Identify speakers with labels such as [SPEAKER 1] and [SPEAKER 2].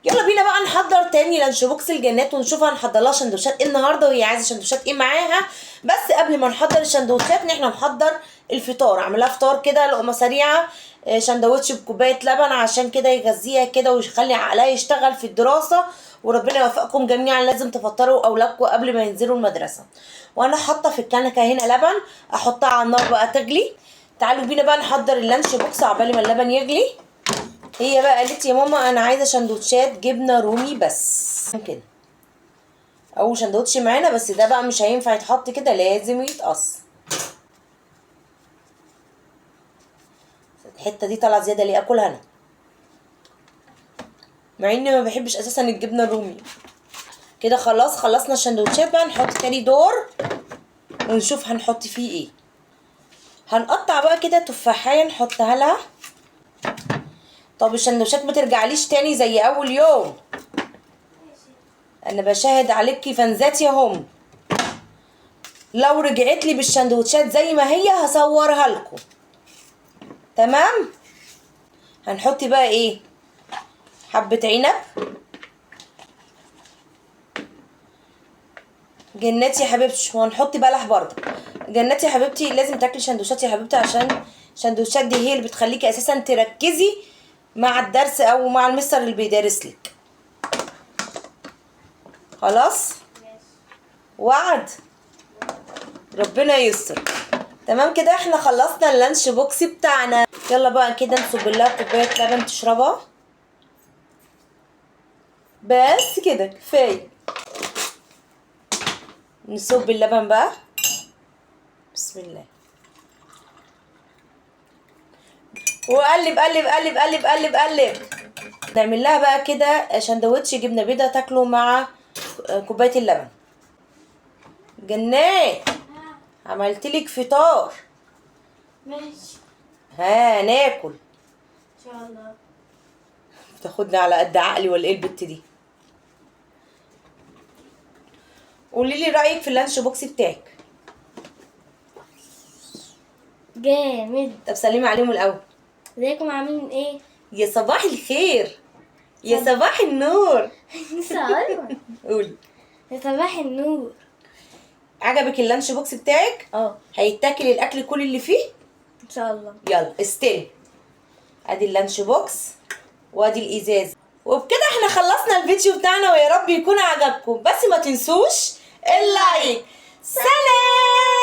[SPEAKER 1] يلا بينا بقى نحضر تاني لانش بوكس الجنات ونشوف هنحضر لها سندوتشات ايه النهارده وهي عايزه سندوتشات ايه معاها. بس قبل ما نحضر السندوتشات احنا نحضر الفطار. اعملها فطار كده لقمه سريعه، سندوتش بكوبايه لبن عشان كده يغذيها كده ويخلي عقلها يشتغل في الدراسه. وربنا يوفقكم جميعا، لازم تفطروا اولادكم قبل ما ينزلوا المدرسه. وانا حاطه في الكنكه هنا لبن، احطها على النار بقى تغلي. تعالوا بينا بقى نحضر اللانش بوكس عقبال ما اللبن يغلي. هي بقى قالت يا ماما انا عايزه سندوتشات جبنه رومي بس كده. اول سندوتش معانا، بس ده بقى مش هينفع يتحط كده، لازم يتقص. الحته دي طالعه زياده ليه؟ اكلها انا مع اني ما بحبش اساسا الجبنه الرومي. كده خلاص خلصنا السندوتشات، بقى نحط تاني دور ونشوف هنحط فيه ايه. هنقطع بقى كده تفاحيه نحطها لها. طب السندوتشات ما ترجعليش تاني زي اول يوم، انا بشاهد عليكي فانزاتي اهم. لو رجعت لي بالسندوتشات زي ما هي هصورها لكم. تمام. هنحط بقى ايه؟ حبة عنب. جنات يا حبيبتي، وهنحط بلح برضه. جنات يا حبيبتي لازم تاكلي سندوتشات يا حبيبتي، عشان السندوتشات دي هي اللي بتخليكي اساسا تركزي مع الدرس او مع المستر اللي بيدرس لك. خلاص وعد، ربنا يستر. تمام كده احنا خلصنا اللانش بوكس بتاعنا. يلا بقى كده نصب لها كوبايه لبن تشربها. بس كده كفايه. نصب اللبن بقى. بسم الله. وقلب قلب قلب قلب قلب قلب. نعمل لها بقى كده سندوتش جبنه بيضه تاكله مع كوبايه اللبن. جنات عملتلك فطار.
[SPEAKER 2] ماشي
[SPEAKER 1] ها ناكل.
[SPEAKER 2] ان شاء الله.
[SPEAKER 1] بتاخدني على قد عقلي ولا ايه البت دي؟ قولي لي رايك في اللانش بوكس بتاعك.
[SPEAKER 2] جامد.
[SPEAKER 1] طب سلمي عليهم الاول.
[SPEAKER 2] ازيكم عاملين ايه؟
[SPEAKER 1] يا صباح الخير، يا صباح النور.
[SPEAKER 2] سلام.
[SPEAKER 1] قولي.
[SPEAKER 2] يا صباح النور.
[SPEAKER 1] عجبك اللانش بوكس بتاعك؟ هيتاكل الاكل كل اللي فيه
[SPEAKER 2] ان شاء الله.
[SPEAKER 1] يلا استلم. ادي اللانش بوكس وادي الازاز. وبكده احنا خلصنا الفيديو بتاعنا، ويا رب يكون عجبكم. بس ما تنسوش اللايك. سلام.